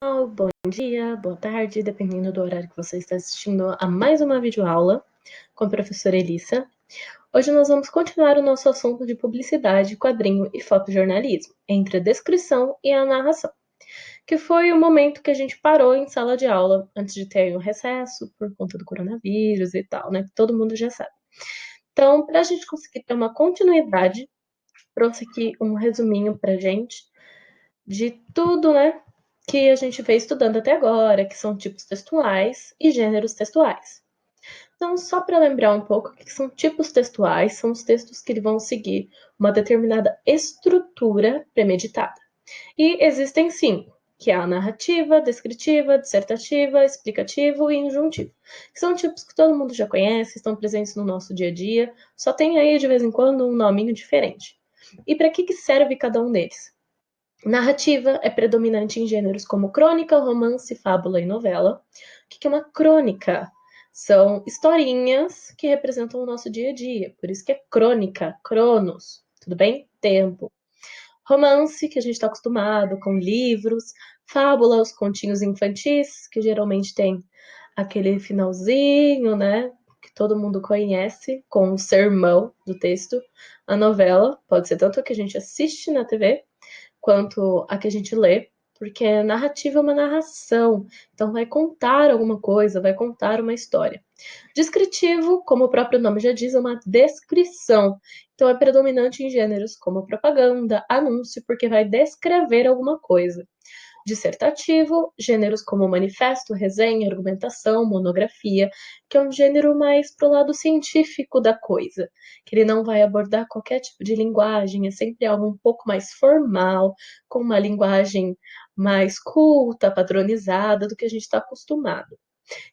Bom dia, boa tarde, dependendo do horário que você está assistindo a mais uma videoaula com a professora Elissa. Hoje nós vamos continuar o nosso assunto de publicidade, quadrinho e fotojornalismo, entre a descrição e a narração, que foi o momento que a gente parou em sala de aula, antes de ter um recesso, por conta do coronavírus e tal, né, que todo mundo já sabe. Então, para a gente conseguir ter uma continuidade, trouxe aqui um resuminho pra gente de tudo, né, que a gente veio estudando até agora, que são tipos textuais e gêneros textuais. Então, só para lembrar um pouco, o que são tipos textuais? São os textos que vão seguir uma determinada estrutura premeditada. E existem cinco, que é a narrativa, descritiva, dissertativa, explicativo e injuntivo. Que são tipos que todo mundo já conhece, estão presentes no nosso dia a dia, só tem aí de vez em quando um nominho diferente. E para que serve cada um deles? Narrativa é predominante em gêneros como crônica, romance, fábula e novela. O que é uma crônica? São historinhas que representam o nosso dia a dia, por isso que é crônica, cronos, tudo bem? Tempo. Romance, que a gente está acostumado com livros, fábula, os continhos infantis, que geralmente tem aquele finalzinho, né? Que todo mundo conhece, com o sermão do texto. A novela pode ser tanto a que a gente assiste na TV, quanto a que a gente lê, porque a narrativa é uma narração, então vai contar alguma coisa, vai contar uma história. Descritivo, como o próprio nome já diz, é uma descrição, então é predominante em gêneros como propaganda, anúncio, porque vai descrever alguma coisa. Dissertativo, gêneros como manifesto, resenha, argumentação, monografia, que é um gênero mais pro lado científico da coisa, que ele não vai abordar qualquer tipo de linguagem, é sempre algo um pouco mais formal, com uma linguagem mais culta, padronizada do que a gente está acostumado.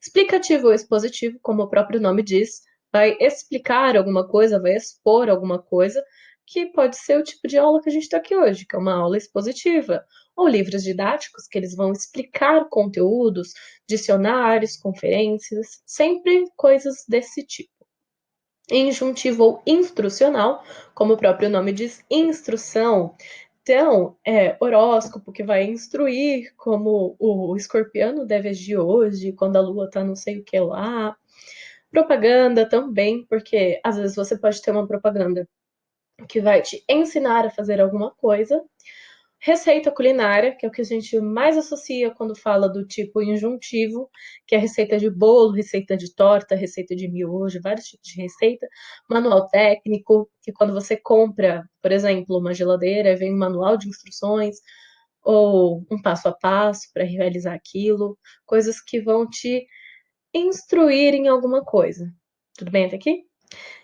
Explicativo ou expositivo, como o próprio nome diz, vai explicar alguma coisa, vai expor alguma coisa, que pode ser o tipo de aula que a gente está aqui hoje, que é uma aula expositiva, ou livros didáticos, que eles vão explicar conteúdos, dicionários, conferências, sempre coisas desse tipo. Injuntivo ou instrucional, como o próprio nome diz, instrução. Então, é horóscopo que vai instruir como o escorpiano deve agir hoje, quando a lua tá não sei o que lá. Propaganda também, porque às vezes você pode ter uma propaganda que vai te ensinar a fazer alguma coisa. Receita culinária, que é o que a gente mais associa quando fala do tipo injuntivo, que é receita de bolo, receita de torta, receita de miojo, vários tipos de receita. Manual técnico, que quando você compra, por exemplo, uma geladeira, vem um manual de instruções ou um passo a passo para realizar aquilo, coisas que vão te instruir em alguma coisa. Tudo bem até aqui?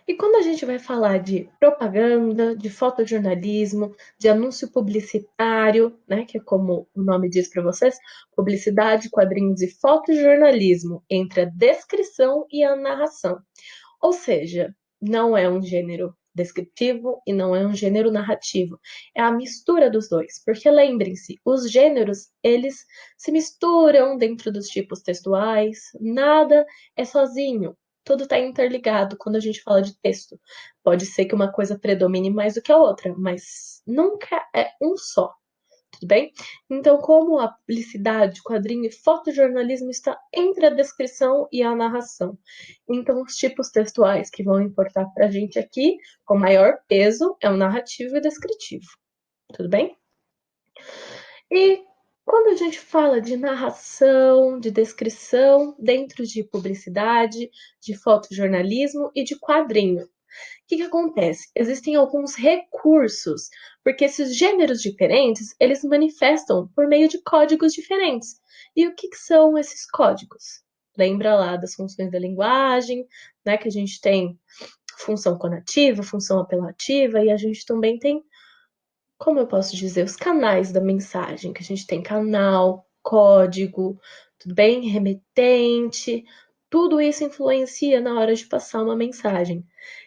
E quando a gente vai falar de propaganda, de fotojornalismo, de anúncio publicitário, né, que é como o nome diz para vocês, publicidade, quadrinhos e fotojornalismo, entre a descrição e a narração. Ou seja, não é um gênero descritivo e não é um gênero narrativo. É a mistura dos dois, porque lembrem-se, os gêneros, eles se misturam dentro dos tipos textuais, nada é sozinho. Tudo está interligado quando a gente fala de texto. Pode ser que uma coisa predomine mais do que a outra, mas nunca é um só. Tudo bem? Então, como a publicidade, quadrinho e fotojornalismo está entre a descrição e a narração. Então, os tipos textuais que vão importar para a gente aqui, com maior peso, é o narrativo e o descritivo. Tudo bem? E quando a gente fala de narração, de descrição, dentro de publicidade, de fotojornalismo e de quadrinho, que acontece? Existem alguns recursos, porque esses gêneros diferentes, eles manifestam por meio de códigos diferentes. E o que são esses códigos? Lembra lá das funções da linguagem, né, que a gente tem função conativa, função apelativa, e a gente também tem, como eu posso dizer, os canais da mensagem, que a gente tem canal, código, tudo bem? Remetente, tudo isso influencia na hora de passar uma mensagem.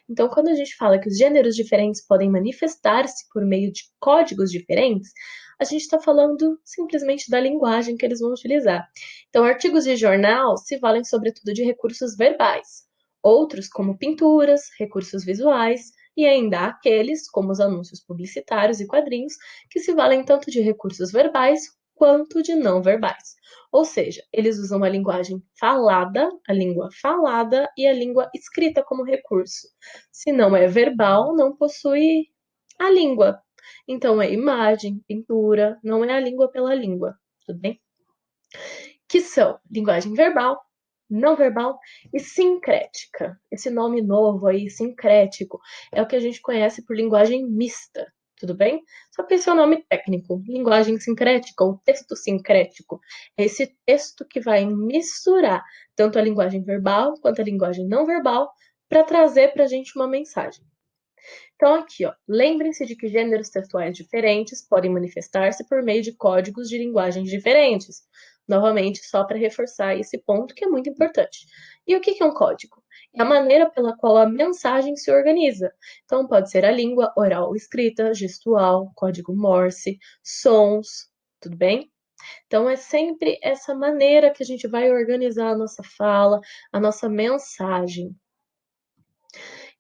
Então, quando a gente fala que os gêneros diferentes podem manifestar-se por meio de códigos diferentes, a gente está falando simplesmente da linguagem que eles vão utilizar. Então, artigos de jornal se valem sobretudo de recursos verbais, outros, como pinturas, recursos visuais, e ainda há aqueles, como os anúncios publicitários e quadrinhos, que se valem tanto de recursos verbais quanto de não verbais. Ou seja, eles usam a linguagem falada, a língua falada e a língua escrita como recurso. Se não é verbal, não possui a língua. Então é imagem, pintura, não é a língua pela língua, tudo bem? Que são linguagem verbal, não verbal e sincrética. Esse nome novo aí, sincrético, é o que a gente conhece por linguagem mista, tudo bem? Só que esse é o nome técnico, linguagem sincrética ou texto sincrético. É esse texto que vai misturar tanto a linguagem verbal quanto a linguagem não verbal para trazer para a gente uma mensagem. Então, aqui, ó, lembrem-se de que gêneros textuais diferentes podem manifestar-se por meio de códigos de linguagens diferentes. Novamente, só para reforçar esse ponto que é muito importante. E o que é um código? É a maneira pela qual a mensagem se organiza. Então, pode ser a língua oral ou escrita, gestual, código Morse, sons, tudo bem? Então, é sempre essa maneira que a gente vai organizar a nossa fala, a nossa mensagem.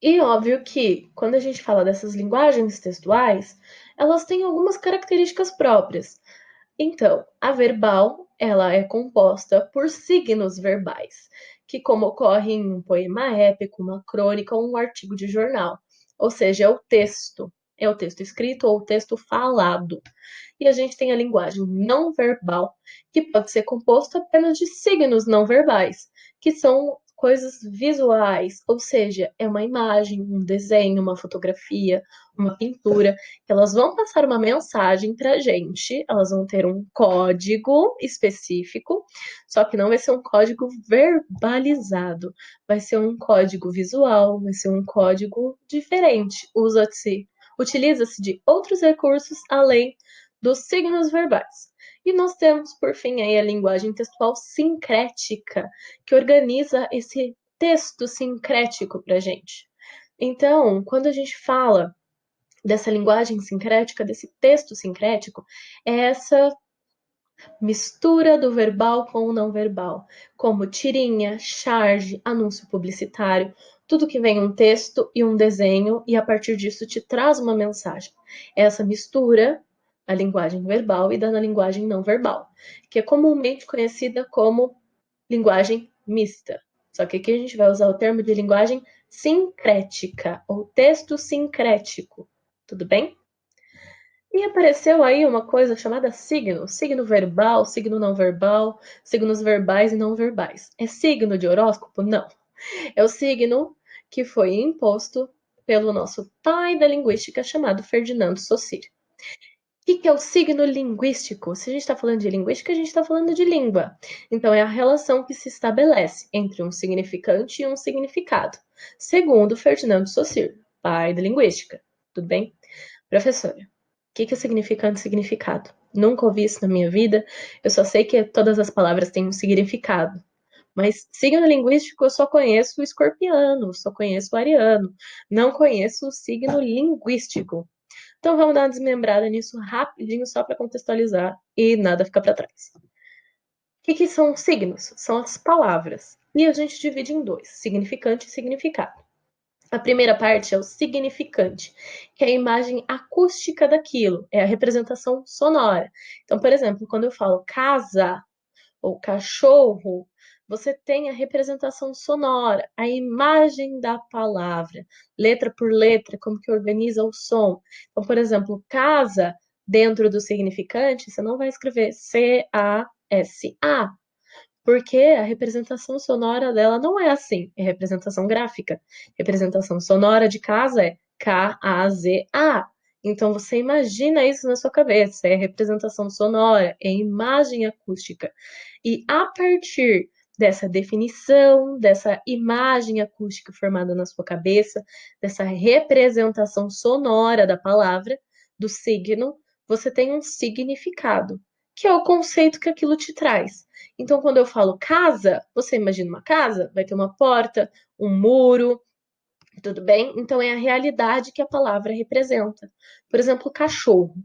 E óbvio que, quando a gente fala dessas linguagens textuais, elas têm algumas características próprias. Então, a verbal, ela é composta por signos verbais, que como ocorre em um poema épico, uma crônica ou um artigo de jornal. Ou seja, é o texto escrito ou o texto falado. E a gente tem a linguagem não verbal, que pode ser composta apenas de signos não verbais, que são coisas visuais, ou seja, é uma imagem, um desenho, uma fotografia, uma pintura, que elas vão passar uma mensagem para a gente, elas vão ter um código específico, só que não vai ser um código verbalizado, vai ser um código visual, vai ser um código diferente. Utiliza-se de outros recursos além dos signos verbais. E nós temos, por fim, aí a linguagem textual sincrética, que organiza esse texto sincrético para a gente. Então, quando a gente fala dessa linguagem sincrética, desse texto sincrético, é essa mistura do verbal com o não verbal, como tirinha, charge, anúncio publicitário, tudo que vem um texto e um desenho e a partir disso te traz uma mensagem. Essa mistura a linguagem verbal e da linguagem não verbal, que é comumente conhecida como linguagem mista. Só que aqui a gente vai usar o termo de linguagem sincrética ou texto sincrético. Tudo bem? E apareceu aí uma coisa chamada signo, signo verbal, signo não verbal, signos verbais e não verbais. É signo de horóscopo? Não. É o signo que foi imposto pelo nosso pai da linguística chamado Ferdinando Saussure. O que é o signo linguístico? Se a gente está falando de linguística, a gente está falando de língua. Então, é a relação que se estabelece entre um significante e um significado, segundo Ferdinando Saussure, pai da linguística. Tudo bem? Professora, o que é significante e significado? Nunca ouvi isso na minha vida. Eu só sei que todas as palavras têm um significado. Mas signo linguístico eu só conheço o escorpiano, só conheço o ariano. Não conheço o signo linguístico. Então vamos dar uma desmembrada nisso rapidinho só para contextualizar e nada ficar para trás. O que são signos? São as palavras. E a gente divide em dois, significante e significado. A primeira parte é o significante, que é a imagem acústica daquilo, é a representação sonora. Então, por exemplo, quando eu falo casa ou cachorro, você tem a representação sonora, a imagem da palavra, letra por letra, como que organiza o som. Então, por exemplo, casa, dentro do significante, você não vai escrever C-A-S-A, porque a representação sonora dela não é assim, é representação gráfica. Representação sonora de casa é K-A-Z-A. Então você imagina isso na sua cabeça, é representação sonora, é imagem acústica. E a partir dessa definição, dessa imagem acústica formada na sua cabeça, dessa representação sonora da palavra, do signo, você tem um significado, que é o conceito que aquilo te traz. Então, quando eu falo casa, você imagina uma casa? Vai ter uma porta, um muro, tudo bem? Então, é a realidade que a palavra representa. Por exemplo, cachorro.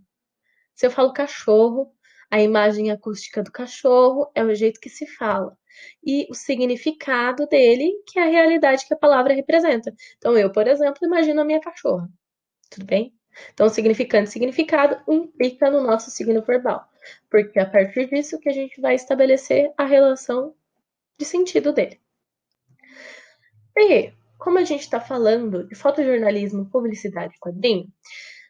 Se eu falo cachorro, a imagem acústica do cachorro é o jeito que se fala. E o significado dele, que é a realidade que a palavra representa. Então, eu, por exemplo, imagino a minha cachorra. Tudo bem? Então, significante e significado implica no nosso signo verbal, porque é a partir disso que a gente vai estabelecer a relação de sentido dele. E, como a gente está falando de fotojornalismo, publicidade e quadrinho,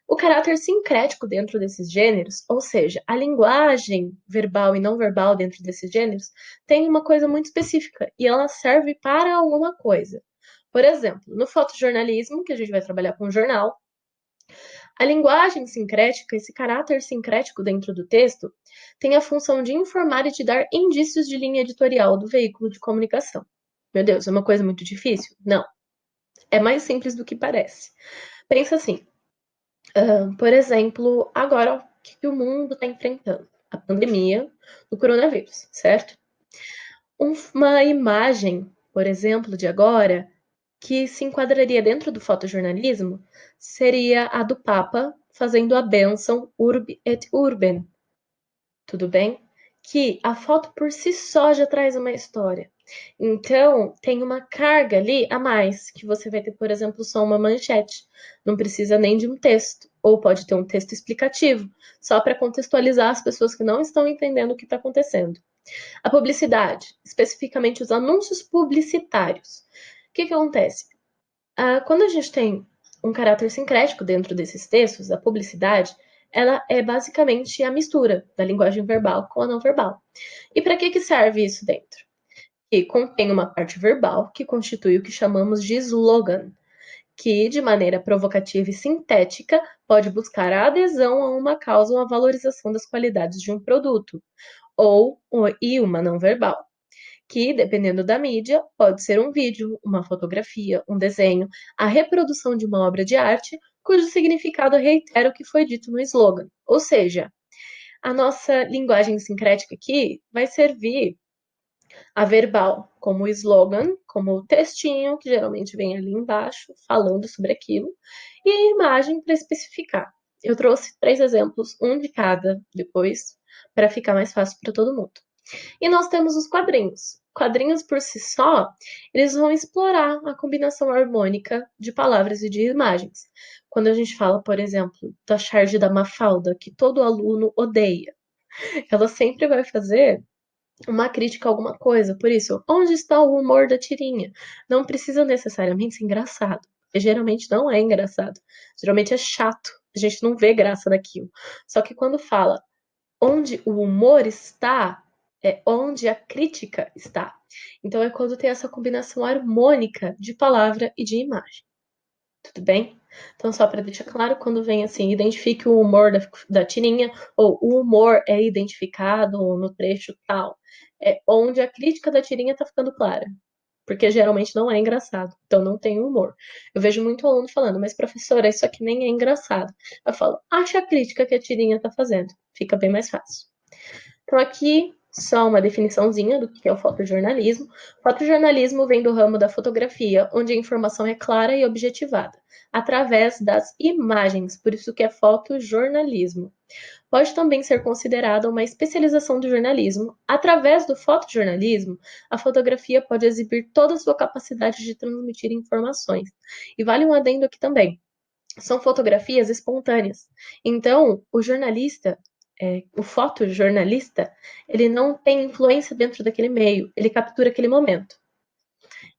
o caráter sincrético dentro desses gêneros, ou seja, a linguagem verbal e não verbal dentro desses gêneros, tem uma coisa muito específica e ela serve para alguma coisa. Por exemplo, no fotojornalismo, que a gente vai trabalhar com jornal, a linguagem sincrética, esse caráter sincrético dentro do texto, tem a função de informar e de dar indícios de linha editorial do veículo de comunicação. Meu Deus, é uma coisa muito difícil? Não. É mais simples do que parece. Pensa assim, por exemplo, agora o que o mundo está enfrentando? A pandemia do coronavírus, certo? Uma imagem, por exemplo, de agora, que se enquadraria dentro do fotojornalismo, seria a do Papa fazendo a bênção Urbi et Urben, tudo bem? Que a foto por si só já traz uma história. Então, tem uma carga ali a mais, que você vai ter, por exemplo, só uma manchete. Não precisa nem de um texto, ou pode ter um texto explicativo, só para contextualizar as pessoas que não estão entendendo o que está acontecendo. A publicidade, especificamente os anúncios publicitários. O que acontece? Quando a gente tem um caráter sincrético dentro desses textos, a publicidade, ela é basicamente a mistura da linguagem verbal com a não verbal. E para que serve isso dentro? Que contém uma parte verbal que constitui o que chamamos de slogan, que, de maneira provocativa e sintética, pode buscar a adesão a uma causa ou a valorização das qualidades de um produto, e uma não verbal, que, dependendo da mídia, pode ser um vídeo, uma fotografia, um desenho, a reprodução de uma obra de arte, cujo significado reitera o que foi dito no slogan. Ou seja, a nossa linguagem sincrética aqui vai servir a verbal como slogan, como o textinho, que geralmente vem ali embaixo, falando sobre aquilo, e a imagem para especificar. Eu trouxe 3 exemplos, um de cada depois, para ficar mais fácil para todo mundo. E nós temos os quadrinhos. Quadrinhos por si só, eles vão explorar a combinação harmônica de palavras e de imagens. Quando a gente fala, por exemplo, da charge da Mafalda, que todo aluno odeia, ela sempre vai fazer uma crítica a alguma coisa. Por isso, onde está o humor da tirinha? Não precisa necessariamente ser engraçado, porque geralmente não é engraçado. Geralmente é chato. A gente não vê graça naquilo. Só que quando fala onde o humor está, é onde a crítica está. Então é quando tem essa combinação harmônica de palavra e de imagem. Tudo bem? Então, só para deixar claro, quando vem assim, identifique o humor da tirinha, ou o humor é identificado no trecho tal, é onde a crítica da tirinha está ficando clara. Porque geralmente não é engraçado, então não tem humor. Eu vejo muito aluno falando, mas professora, isso aqui nem é engraçado. Eu falo, acha a crítica que a tirinha está fazendo, fica bem mais fácil. Então, aqui só uma definiçãozinha do que é o fotojornalismo. Fotojornalismo vem do ramo da fotografia, onde a informação é clara e objetivada, através das imagens, por isso que é fotojornalismo. Pode também ser considerada uma especialização do jornalismo. Através do fotojornalismo, a fotografia pode exibir toda a sua capacidade de transmitir informações. E vale um adendo aqui também são fotografias espontâneas. Então, o jornalista, o fotojornalista, ele não tem influência dentro daquele meio, ele captura aquele momento.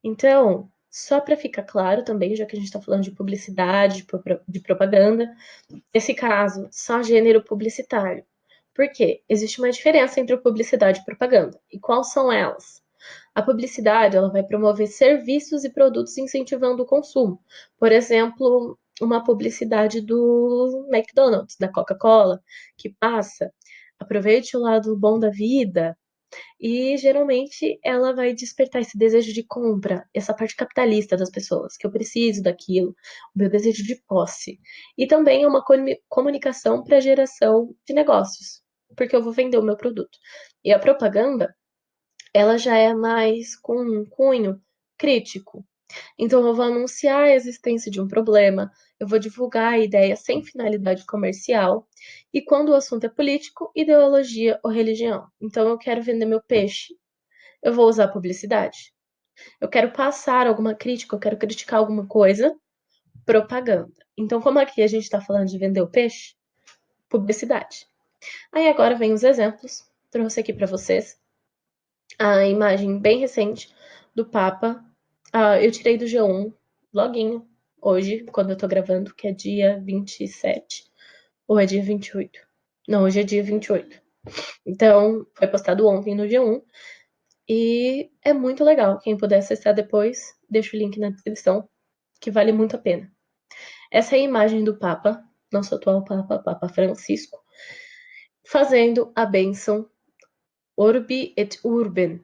Então, só para ficar claro também, já que a gente está falando de publicidade, de propaganda, nesse caso, só gênero publicitário. Por quê? Existe uma diferença entre publicidade e propaganda. E quais são elas? A publicidade ela vai promover serviços e produtos incentivando o consumo. Por exemplo, uma publicidade do McDonald's, da Coca-Cola, que passa, aproveite o lado bom da vida, e geralmente ela vai despertar esse desejo de compra, essa parte capitalista das pessoas, que eu preciso daquilo, o meu desejo de posse. E também é uma comunicação para geração de negócios, porque eu vou vender o meu produto. E a propaganda ela já é mais com um cunho crítico. Então, eu vou anunciar a existência de um problema, eu vou divulgar a ideia sem finalidade comercial, e quando o assunto é político, ideologia ou religião. Então, eu quero vender meu peixe, eu vou usar publicidade. Eu quero passar alguma crítica, eu quero criticar alguma coisa, propaganda. Então, como aqui a gente está falando de vender o peixe, publicidade. Aí agora vem os exemplos. Trouxe aqui para vocês a imagem bem recente do Papa. Eu tirei do G1, loguinho, hoje, quando eu tô gravando, que é dia 27. Ou é dia 28? Não, hoje é dia 28. Então, foi postado ontem no G1. E é muito legal. Quem puder acessar depois, deixo o link na descrição, que vale muito a pena. Essa é a imagem do Papa, nosso atual Papa, Papa Francisco, fazendo a bênção Urbi et Urben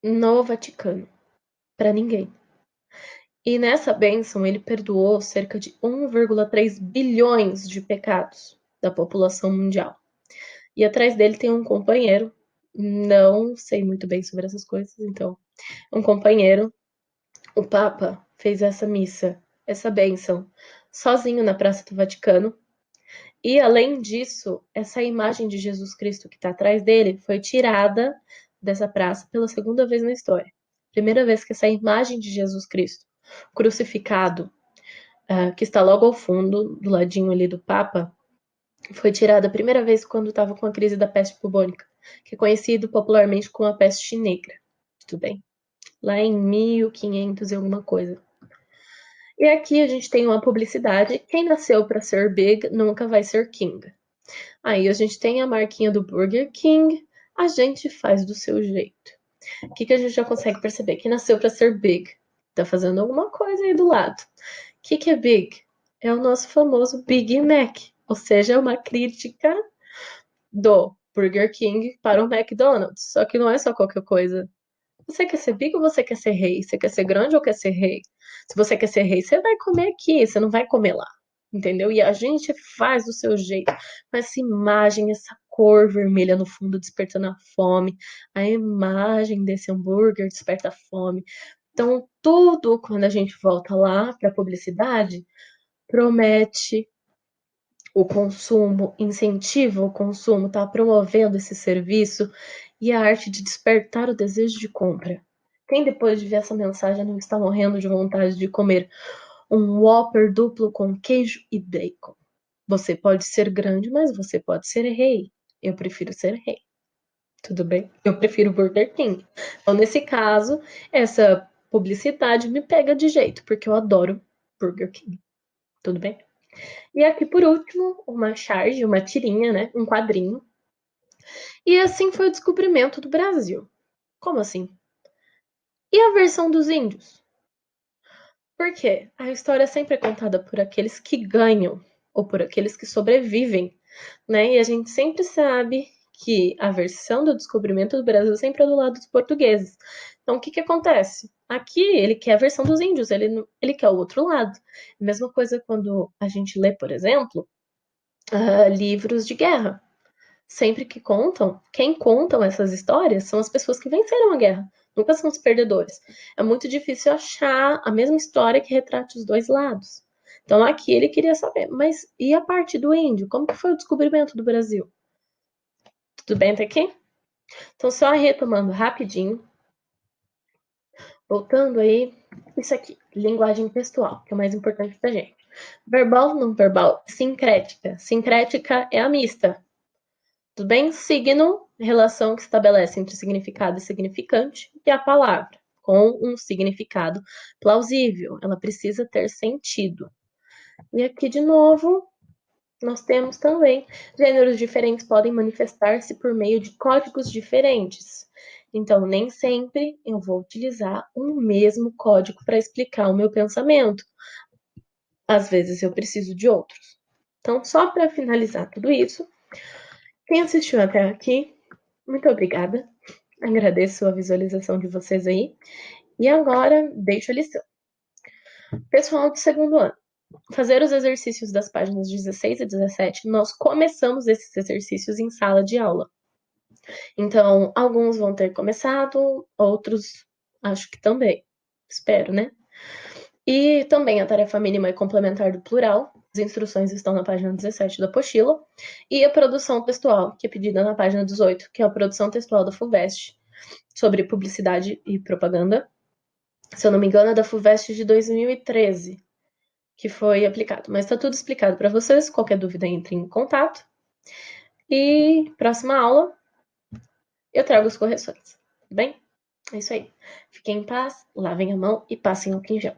no Vaticano, para ninguém. E nessa bênção ele perdoou cerca de 1,3 bilhões de pecados da população mundial. E atrás dele tem um companheiro, não sei muito bem sobre essas coisas, então, um companheiro. O Papa fez essa missa, essa bênção, sozinho na Praça do Vaticano. E, além disso, essa imagem de Jesus Cristo que está atrás dele foi tirada dessa praça pela segunda vez na história. Primeira vez que essa imagem de Jesus Cristo crucificado, que está logo ao fundo, do ladinho ali do Papa, foi tirada a primeira vez quando estava com a crise da peste bubônica, que é conhecido popularmente como a peste negra. Tudo bem? Lá em 1500 e alguma coisa. E aqui a gente tem uma publicidade. Quem nasceu para ser big nunca vai ser king. Aí a gente tem a marquinha do Burger King. A gente faz do seu jeito. O que a gente já consegue perceber? Quem nasceu para ser big tá fazendo alguma coisa aí do lado. O que é big? É o nosso famoso Big Mac. Ou seja, é uma crítica do Burger King para o McDonald's. Só que não é só qualquer coisa. Você quer ser big ou você quer ser rei? Você quer ser grande ou quer ser rei? Se você quer ser rei, você vai comer aqui, você não vai comer lá. Entendeu? E a gente faz do seu jeito. Com essa imagem, essa cor vermelha no fundo despertando a fome. A imagem desse hambúrguer desperta a fome. Então, tudo quando a gente volta lá para a publicidade, promete o consumo, incentiva o consumo, está promovendo esse serviço e a arte de despertar o desejo de compra. Quem depois de ver essa mensagem não está morrendo de vontade de comer um Whopper duplo com queijo e bacon? Você pode ser grande, mas você pode ser rei. Eu prefiro ser rei. Tudo bem? Eu prefiro Burger King. Então, nesse caso, essa publicidade me pega de jeito, porque eu adoro Burger King. Tudo bem? E aqui, por último, uma charge, uma tirinha, né? Um quadrinho. E assim foi o descobrimento do Brasil. Como assim? E a versão dos índios? Por quê? A história sempre é contada por aqueles que ganham ou por aqueles que sobrevivem, né? E a gente sempre sabe que a versão do descobrimento do Brasil sempre é do lado dos portugueses. Então, o que acontece? Aqui ele quer a versão dos índios, ele quer o outro lado. Mesma coisa quando a gente lê, por exemplo, livros de guerra. Sempre que contam, quem contam essas histórias são as pessoas que venceram a guerra, nunca são os perdedores. É muito difícil achar a mesma história que retrate os dois lados. Então aqui ele queria saber, mas e a parte do índio? Como que foi o descobrimento do Brasil? Tudo bem até aqui? Então só retomando rapidinho, voltando aí, isso aqui, linguagem textual, que é o mais importante pra gente. Verbal, não verbal, sincrética. Sincrética é a mista. Tudo bem? Signo, relação que se estabelece entre significado e significante, e a palavra, com um significado plausível. Ela precisa ter sentido. E aqui, de novo, nós temos também gêneros diferentes podem manifestar-se por meio de códigos diferentes. Então, nem sempre eu vou utilizar um mesmo código para explicar o meu pensamento. Às vezes eu preciso de outros. Então, só para finalizar tudo isso, quem assistiu até aqui, muito obrigada. Agradeço a visualização de vocês aí. E agora, deixo a lição. Pessoal do segundo ano, fazer os exercícios das páginas 16 e 17, nós começamos esses exercícios em sala de aula. Então, alguns vão ter começado, outros acho que também. Espero, né? E também a tarefa mínima e complementar do plural. As instruções estão na página 17 da apostila. E a produção textual, que é pedida na página 18, que é a produção textual da FUVEST, sobre publicidade e propaganda. Se eu não me engano, é da FUVEST de 2013 que foi aplicado. Mas está tudo explicado para vocês. Qualquer dúvida, entre em contato. E próxima aula eu trago as correções. Tudo bem? É isso aí. Fiquem em paz, lavem a mão e passem álcool em gel.